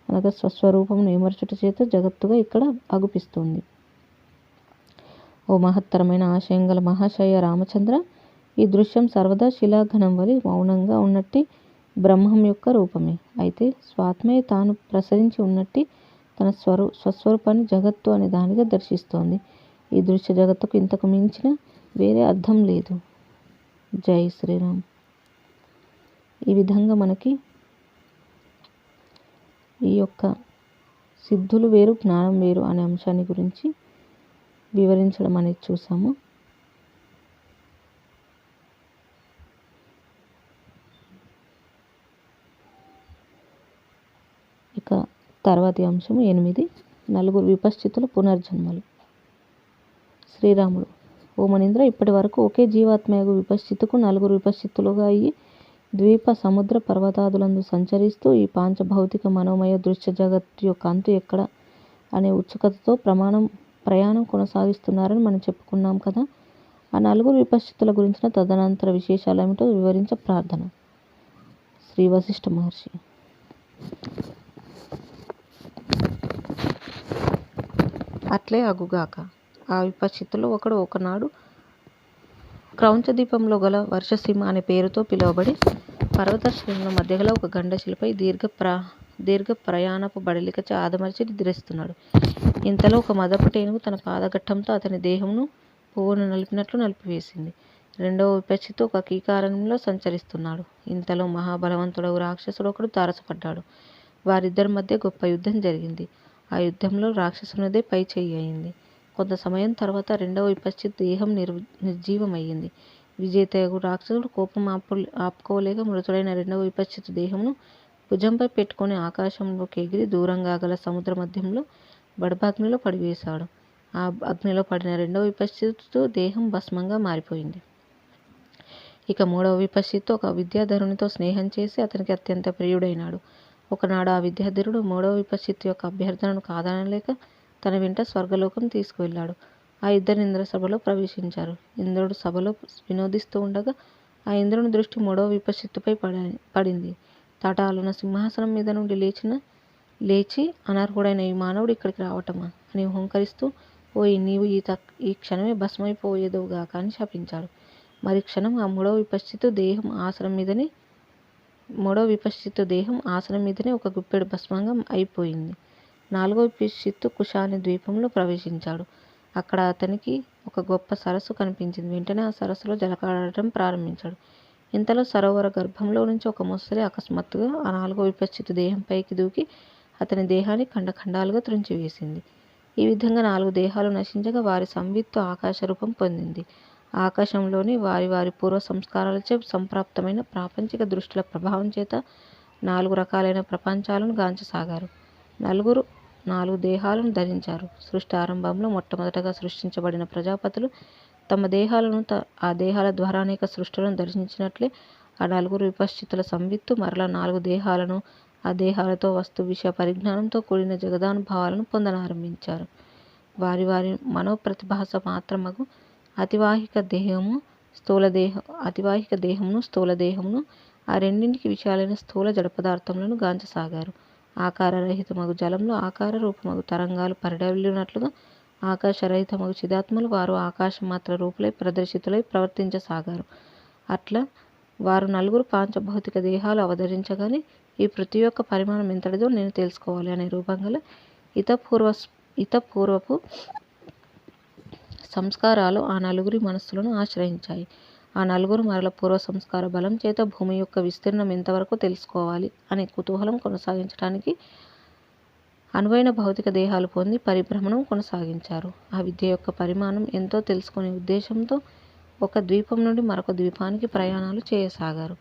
అనగా స్వస్వరూపమును ఏమర్చుట చేత జగత్తుగా ఇక్కడ అగుపిస్తుంది. ఓ మహత్తరమైన ఆశయం గల మహాశయ రామచంద్ర, ఈ దృశ్యం సర్వదా శిలాఘనం వలె మౌనంగా ఉన్నట్టి బ్రహ్మం యొక్క రూపమే. అయితే స్వాత్మయే తాను ప్రసరించి ఉన్నట్టి తన స్వస్వరూపాన్ని జగత్తు అనే దానిగా దర్శిస్తోంది. ఈ దృశ్య జగత్తుకు ఇంతకు మించిన వేరే అర్థం లేదు. జై శ్రీరామ్. ఈ విధంగా మనకి ఈ యొక్క సిద్ధులు వేరు, జ్ఞానం వేరు అనే అంశాన్ని గురించి వివరించడం అనేది చూసాము. ఇక తర్వాతి అంశము 8, నలుగురు విపశ్చితుల పునర్జన్మలు. శ్రీరాముడు: ఓ మనింద్ర, ఇప్పటి వరకు ఒకే జీవాత్మయగు విపశ్చితుకు నలుగురు విపశ్చిత్తులుగా అయ్యి ద్వీప సముద్ర పర్వతాదులందు సంచరిస్తూ ఈ పాంచభౌతిక మనోమయ దృశ్య జగత్తు యొక్క అంతు ఎక్కడ అనే ఉత్సుకతతో ప్రయాణం కొనసాగిస్తున్నారని మనం చెప్పుకున్నాం కదా. ఆ నలుగురు విపశ్చితుల గురించిన తదనంతర విశేషాలేమిటో వివరించ ప్రార్థన. శ్రీ వశిష్ఠ మహర్షి. అట్లే అగుగాక. ఆ విపశ్చితుల్లో ఒకడు ఒకనాడు క్రౌంచద్వీపంలో గల వర్షసీమ అనే పేరుతో పిలువబడి పర్వత శ్రేణుల మధ్యగల ఒక గండశిలపై దీర్ఘ ప్రయాణపు బడలికచే ఆదమర్చి నిద్రిస్తున్నాడు. ఇంతలో ఒక మదపు టేనుగు తన పాదఘట్టంతో అతని దేహమును పువ్వును నలిపినట్లు నలిపివేసింది. రెండవ విపశ్చిత్తు ఒక కీకారణ్యంలో సంచరిస్తున్నాడు. ఇంతలో మహాబలవంతుడగు రాక్షసుడు ఒకడు తారసపడ్డాడు. వారిద్దరి మధ్య గొప్ప యుద్ధం జరిగింది. ఆ యుద్ధంలో రాక్షసునిదే పై చెయ్యి అయింది. కొంత సమయం తర్వాత రెండవ విపశ్చిత్ దేహం నిర్జీవమయ్యింది. విజేతయగు రాక్షసుడు కోపం ఆపుకోలేక మృతుడైన రెండవ విపశ్చిత్ దేహమును భుజంపై పెట్టుకొని ఆకాశంలోకి ఎగిరి దూరంగా గల సముద్ర మధ్యంలో బడబాగ్నిలో పడివేశాడు. ఆ అగ్నిలో పడిన రెండవ విపశ్చిత్తు దేహం భస్మంగా మారిపోయింది. ఇక మూడవ విపశ్చిత్తు ఒక విద్యాధరునితో స్నేహం చేసి అతనికి అత్యంత ప్రియుడైనాడు. ఒకనాడు ఆ విద్యాధరుడు మూడవ విపశ్చిత్తు యొక్క అభ్యర్థనను కాదనలేక తన వెంట స్వర్గలోకం తీసుకువెళ్ళాడు. ఆ ఇద్దరు ఇంద్రసభలో ప్రవేశించారు. ఇంద్రుడు సభలో వినోదిస్తూ ఉండగా ఆ ఇంద్రుని దృష్టి మూడవ విపశ్చిత్తుపై పడింది. తటాలున సింహాసనం మీద నుండి లేచి అనర్హుడైన ఈ మానవుడు ఇక్కడికి రావటమా అని హుంకరిస్తూ, ఓయ్, నీవు ఈ క్షణమే భస్మైపోయేదవుగాక అని శపించాడు. మరి క్షణం ఆ మూడవ విపశ్చిత్తు దేహం ఆసనం మీదనే ఒక గుప్పెడు భస్మంగా అయిపోయింది. నాలుగవ విపశ్చిత్తు కుషాని ద్వీపంలో ప్రవేశించాడు. అక్కడ అతనికి ఒక గొప్ప సరస్సు కనిపించింది. వెంటనే ఆ సరస్సులో జలకాడటం ప్రారంభించాడు. ఇంతలో సరోవర గర్భంలో నుంచి ఒక మొసలి అకస్మాత్తుగా ఆ నాలుగో విపశ్చిత్తు దేహం పైకి దూకి అతని దేహాన్ని ఖండఖండాలుగా త్రుంచివేసింది. ఈ విధంగా 4 దేహాలు నశించగా వారి సంవిత్తు ఆకాశ రూపం పొందింది. ఆకాశంలోని వారి వారి పూర్వ సంస్కారాలచే సంప్రాప్తమైన ప్రాపంచిక దృష్టిల ప్రభావం చేత 4 రకాలైన ప్రపంచాలను గాంచసాగారు. నలుగురు 4 దేహాలను ధరించారు. సృష్టి ఆరంభంలో మొట్టమొదటగా సృష్టించబడిన ప్రజాపతులు తమ దేహాలను ఆ దేహాల ద్వారా అనేక సృష్టులను దర్శించినట్లే ఆ నలుగురు విపశ్చితుల సంవిత్తు మరలా 4 దేహాలను, ఆ దేహాలతో వస్తు విషయ పరిజ్ఞానంతో కూడిన జగదానుభవాలను పొందనారంభించారు. వారి వారి మనోప్రతిభాస మాత్రమగు అతివాహిక దేహమును స్థూల దేహమును ఆ రెండింటికి విషయాలైన స్థూల జడ పదార్థములను గాంచసాగారు. ఆకారరహితమగు జలంలో ఆకార రూపమగు తరంగాలు పరిఢవిల్లినట్లుగా ఆకాశరహితమగు చిదాత్మలు వారు ఆకాశమాత్ర రూపులై ప్రదర్శితులై ప్రవర్తించసాగారు. అట్లా వారు నలుగురు పాంచభౌతిక దేహాలు అవతరించగానే ఈ పృథ్వీ యొక్క పరిమాణం ఎంతటిదో నేను తెలుసుకోవాలి అనే రూపం గల ఇతపూర్వపు సంస్కారాలు ఆ నలుగురి మనస్సులను ఆశ్రయించాయి. ఆ నలుగురు మరల పూర్వ సంస్కార బలం చేత భూమి యొక్క విస్తీర్ణం ఎంతవరకు తెలుసుకోవాలి అనే కుతూహలం కొనసాగించడానికి అనువైన భౌతిక దేహాలు పొంది పరిభ్రమణం కొనసాగించారు. ఆ విద్య యొక్క పరిమాణం ఎంతో తెలుసుకునే ఉద్దేశంతో ఒక ద్వీపం నుండి మరొక ద్వీపానికి ప్రయాణాలు చేయసాగారు.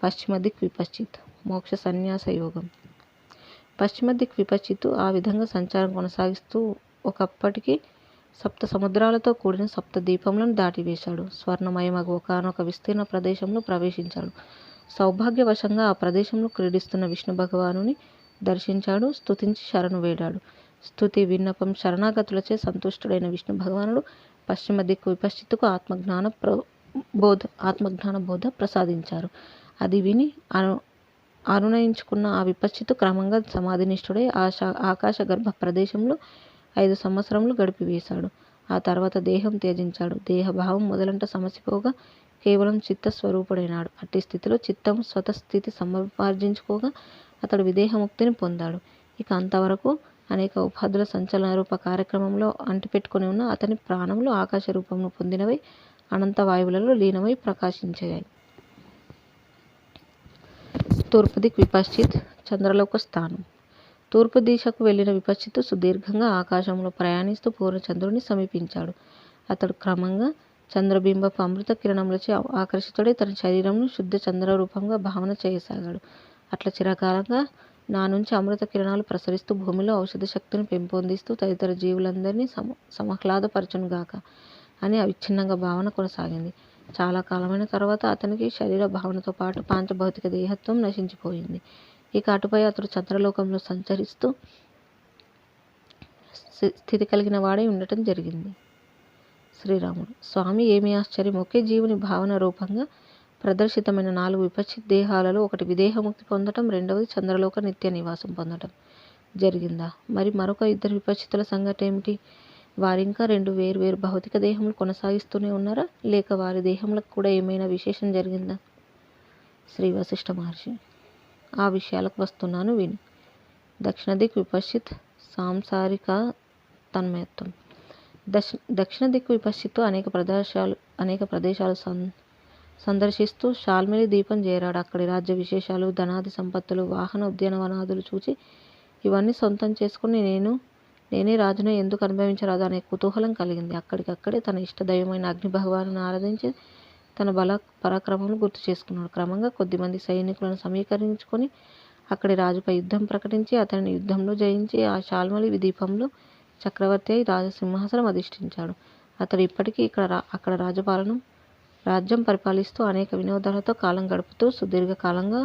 పశ్చిమ దిక్ విపశ్చిత్ మోక్ష సన్యాస యోగం. పశ్చిమ దిక్ విపశ్చిత్తు ఆ విధంగా సంచారం కొనసాగిస్తూ ఒకప్పటికి 7 సముద్రాలతో కూడిన 7 ద్వీపములను దాటివేశాడు. స్వర్ణమయమగు ఒకానొక విస్తీర్ణ ప్రదేశంలో ప్రవేశించాడు. సౌభాగ్యవశంగా ఆ ప్రదేశంలో క్రీడిస్తున్న విష్ణు భగవానుని దర్శించాడు. స్తుతించి శరణు వేడాడు. స్తుతి విన్నపం శరణాగతులచే సంతుష్టుడైన విష్ణు భగవానుడు పశ్చిమ దిక్కు విపశ్చిత్తుకు ఆత్మజ్ఞాన బోధ ప్రసాదించారు. అది విని అనునయించుకున్న ఆ విపశ్చిత్తు క్రమంగా సమాధినిష్ఠుడై ఆకాశ గర్భ ప్రదేశంలో 5 సంవత్సరములు గడిపివేశాడు. ఆ తర్వాత దేహం త్యజించాడు. దేహభావం మొదలంట సమసిపోగా కేవలం చిత్తస్వరూపుడైనాడు. అట్టి స్థితిలో చిత్తం స్వతస్థితి సముపార్జించుకోగా అతడు విదేహముక్తిని పొందాడు. ఇక అంతవరకు అనేక ఉపాధుల సంచలన రూప కార్యక్రమంలో అంటిపెట్టుకుని ఉన్న అతని ప్రాణములు ఆకాశ రూపమును పొందినవై అనంత వాయువులలో లీనమై ప్రకాశించాయి. తూర్పు దిక్ విపశ్చిత్ చంద్రలోక స్థానం. తూర్పు దిశకు వెళ్ళిన విపశ్చిత్తు సుదీర్ఘంగా ఆకాశంలో ప్రయాణిస్తూ పూర్ణచంద్రుని సమీపించాడు. అతడు క్రమంగా చంద్రబింబపు అమృత కిరణములచే ఆకర్షితుడై తన శరీరంను శుద్ధ చంద్ర రూపంగా భావన చేయసాగాడు. అట్లా చిరకాలంగా నా నుంచి అమృత కిరణాలు ప్రసరిస్తూ భూమిలో ఔషధ శక్తిని పెంపొందిస్తూ తదితర జీవులందరినీ సమహ్లాదపరచునుగాక అని అవిచ్ఛిన్నంగా భావన కొనసాగింది. చాలా కాలమైన తర్వాత అతనికి శరీర భావనతో పాటు పాంచభౌతిక దేహత్వం నశించిపోయింది. ఇక అటుపై అతడు చంద్రలోకంలో సంచరిస్తూ స్థితి కలిగిన వాడై ఉండటం జరిగింది. శ్రీరాముడు: స్వామి, ఏమి ఆశ్చర్యం! ఒకే జీవుని భావన రూపంగా ప్రదర్శితమైన 4 విపశ్చిత్ దేహాలలో ఒకటి విదేహముక్తి పొందటం, రెండవది చంద్రలోక నిత్య నివాసం పొందటం జరిగిందా? మరి మరొక 2 విపశ్చితుల సంగతేమిటి? వారింకా 2 వేర్వేరు భౌతిక దేహములు కొనసాగిస్తూనే ఉన్నారా? లేక వారి దేహములకు కూడా ఏమైనా విశేషం జరిగిందా? శ్రీ వశిష్ఠ మహర్షి: ఆ విషయాలకు వస్తున్నాను, విను. దక్షిణ దిక్ విపశ్చిత్ సాంసారిక తన్మయత్వం. దక్షిణ దిక్కు విపశ్చిత్తు అనేక ప్రదేశాలు సందర్శిస్తూ షాల్మలి దీపం చేరాడు. అక్కడి రాజ్య విశేషాలు, ధనాది సంపత్తులు, వాహన ఉద్యానవనాదులు చూచి ఇవన్నీ సొంతం చేసుకుని నేనే రాజునే ఎందుకు అనుభవించరాదు అనే కుతూహలం కలిగింది. అక్కడికక్కడే తన ఇష్టదైవమైన అగ్ని భగవాను ఆరాధించి తన బల పరాక్రమములు గుర్తు చేసుకున్నాడు. క్రమంగా కొద్దిమంది సైనికులను సమీకరించుకొని అక్కడి రాజుపై యుద్ధం ప్రకటించి అతనిని యుద్ధంలో జయించి ఆ షాల్మలి ద్వీపంలో చక్రవర్తి అయి రాజసింహాసనం అధిష్ఠించాడు. అతడు ఇప్పటికీ అక్కడ రాజ్యం పరిపాలిస్తూ అనేక వినోదాలతో కాలం గడుపుతూ సుదీర్ఘకాలంగా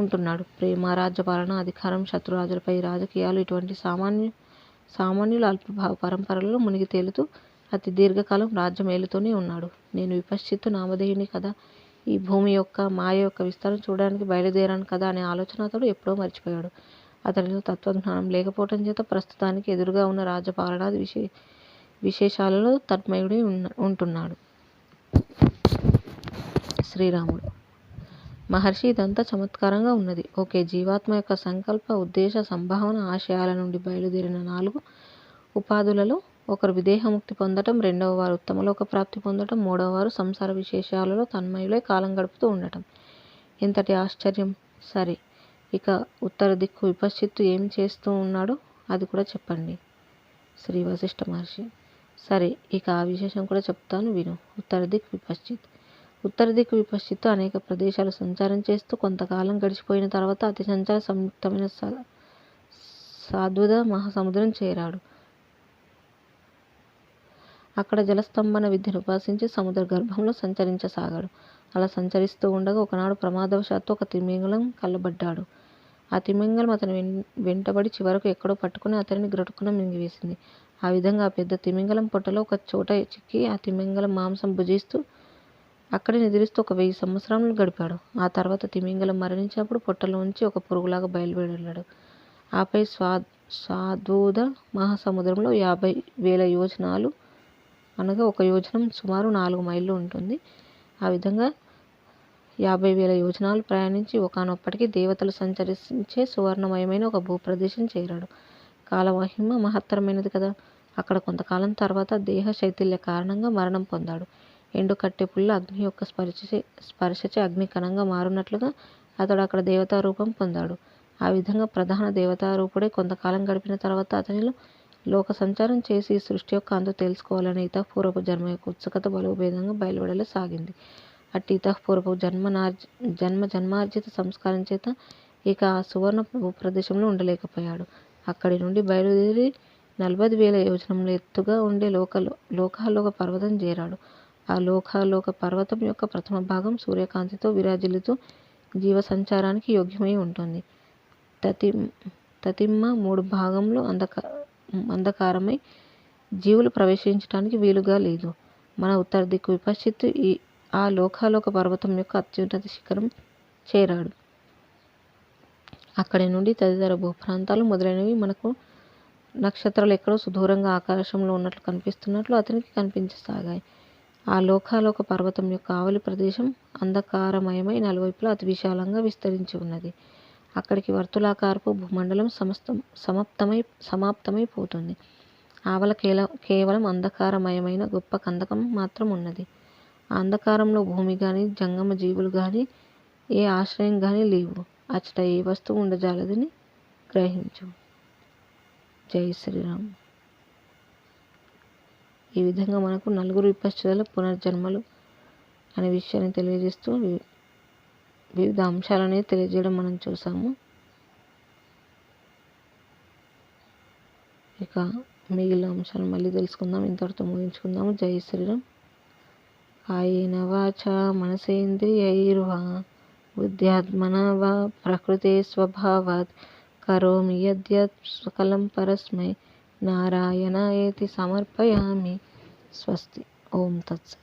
ఉంటున్నాడు. ప్రేమ, రాజ్యపాలన, అధికారం, శత్రురాజులపై రాజకీయాలు ఇటువంటి సామాన్యుల అల్పభావ పరంపరలలో మునిగి తేలుతూ అతి దీర్ఘకాలం రాజ్యం ఏలుతూనే ఉన్నాడు. నేను విపశ్చిత్తు నామధేయుని కదా, ఈ భూమి యొక్క మాయ యొక్క విస్తారం చూడడానికి బయలుదేరాను కదా అనే ఆలోచన అతడు ఎప్పుడో మర్చిపోయాడు. అతడిలో తత్వజ్ఞానం లేకపోవటం చేత ప్రస్తుతానికి ఎదురుగా ఉన్న రాజ్యపాలనాది విశేషాలలో తన్మయుడై ఉంటున్నాడు. శ్రీరాముడు: మహర్షి, ఇదంతా చమత్కారంగా ఉన్నది. ఒకే జీవాత్మ యొక్క సంకల్ప, ఉద్దేశ, సంభావన, ఆశయాల నుండి బయలుదేరిన 4 ఉపాధులలో ఒకరు విదేహముక్తి పొందటం, రెండవ వారు ఉత్తమలోక ప్రాప్తి పొందటం, మూడవ వారు సంసార విశేషాలలో తన్మయులై కాలం గడుపుతూ ఉండటం. ఎంతటి ఆశ్చర్యం! సరే, ఇక ఉత్తర దిక్కు విపశ్చిత్తు ఏం చేస్తూ ఉన్నాడో అది కూడా చెప్పండి. శ్రీ వశిష్ఠ మహర్షి: సరే, ఇక ఆ విశేషం కూడా చెప్తాను, విను. ఉత్తర దిక్కు విపశ్చిత్తు అనేక ప్రదేశాలు సంచారం చేస్తూ కొంతకాలం గడిచిపోయిన తర్వాత అతి సంచార సంయుక్తమైన సాద్వత మహాసముద్రం చేరాడు. అక్కడ జలస్తంభన విద్యను ఉపాసించి సముద్ర గర్భంలో సంచరించసాగాడు. అలా సంచరిస్తూ ఉండగా ఒకనాడు ప్రమాదవశాత్తు ఒక తిమింగలం కళ్ళబడ్డాడు. ఆ తిమింగలం అతని వెంటబడి చివరకు ఎక్కడో పట్టుకుని అతనిని గ్రటుకున మింగివేసింది. ఆ విధంగా ఆ పెద్ద తిమింగలం పొట్టలో ఒక చోట చిక్కి ఆ తిమింగలం మాంసం భుజిస్తూ అక్కడే నిద్రిస్తూ 1000 సంవత్సరాలు గడిపాడు. ఆ తర్వాత తిమింగలం మరణించినప్పుడు పొట్టలోంచి ఒక పురుగులాగా బయలువెళ్ళాడు. ఆపై సాద్వత మహాసముద్రంలో 50,000 యోజనాలు అనగా 1 యోజనం సుమారు 4 మైళ్ళు ఉంటుంది. ఆ విధంగా 50,000 యోజనాలు ప్రయాణించి ఒకానొప్పటికి దేవతలు సంచరించే సువర్ణమయమైన ఒక భూప్రదేశం చేరాడు. కాలమహిమ మహత్తరమైనది కదా. అక్కడ కొంతకాలం తర్వాత దేహ శైథిల్య కారణంగా మరణం పొందాడు. ఎండు కట్టె పుల్ల అగ్ని యొక్క స్పర్శచే అగ్నికణంగా మారునట్లుగా అతడు అక్కడ దేవతా రూపం పొందాడు. ఆ విధంగా ప్రధాన దేవతారూపుడై కొంతకాలం గడిపిన తర్వాత అతనిలో లోక సంచారం చేసి ఈ సృష్టి యొక్క అంతు తెలుసుకోవాలనే ఇతఃపూర్వపు జన్మ యొక్క ఉత్సుకత బలోపేతంగా బయలువెడసాగింది. అట్టి ఇతఃపూర్వపు జన్మార్జిత సంస్కారం చేత ఇక ఆ సువర్ణ భూప్రదేశంలో ఉండలేకపోయాడు. అక్కడి నుండి బయలుదేరి 40,000 యోజనముల ఎత్తుగా ఉండే లోకాలోక పర్వతం చేరాడు. ఆ లోకాలోక పర్వతం యొక్క ప్రథమ భాగం సూర్యకాంతితో విరాజిల్లుతూ జీవ సంచారానికి యోగ్యమై ఉంటుంది. తతిమ్మ 3 భాగంలో అంధకారమై జీవులు ప్రవేశించడానికి వీలుగా లేదు. మన ఉత్తర దిక్కు విపశ్చిత్తు ఆ లోకాలోక పర్వతం యొక్క అత్యున్నత శిఖరం చేరాడు. అక్కడి నుండి తదితర భూప్రాంతాలు మొదలైనవి మనకు నక్షత్రాలు ఎక్కడో సుదూరంగా ఆకాశంలో ఉన్నట్లు కనిపిస్తున్నట్లు అతనికి కనిపించసాగాయి. ఆ లోకాలోక పర్వతం యొక్క ఆవలి ప్రదేశం అంధకారమయమై నలువైపులా అతి విశాలంగా విస్తరించి ఉన్నది. అక్కడికి వర్తులాకారపు భూమండలం సమాప్తమై పోతుంది. ఆవల కేవలం అంధకారమయమైన గొప్ప కందకం మాత్రం ఉన్నది. ఆ అంధకారంలో భూమి గాని, జంగమ జీవులు గాని, ఏ ఆశ్రయం గాని లేవు. అచ్చట ఏ వస్తువు ఉండజాలదని గ్రహించు. జై శ్రీరామ్. ఈ విధంగా మనకు 4 విపశ్చితుల పునర్జన్మలు అనే విషయాన్ని తెలియజేస్తూ వివిధ అంశాలనే తెలియజేయడం మనం చూసాము. ఇక మిగిలిన అంశాలు మళ్ళీ తెలుసుకుందాం. ఇంతటితో ముగించుకుందాము. జై శ్రీరామ్. కాయేన వాచా మనసేంద్రియైర్వా బుద్ధ్యాత్మనా వా ప్రకృతే స్వభావాత్ కరోమి యద్యత్ సకలం పరస్మై నారాయణాయేతి సమర్పయామి. స్వస్తి. ఓం తత్సత్.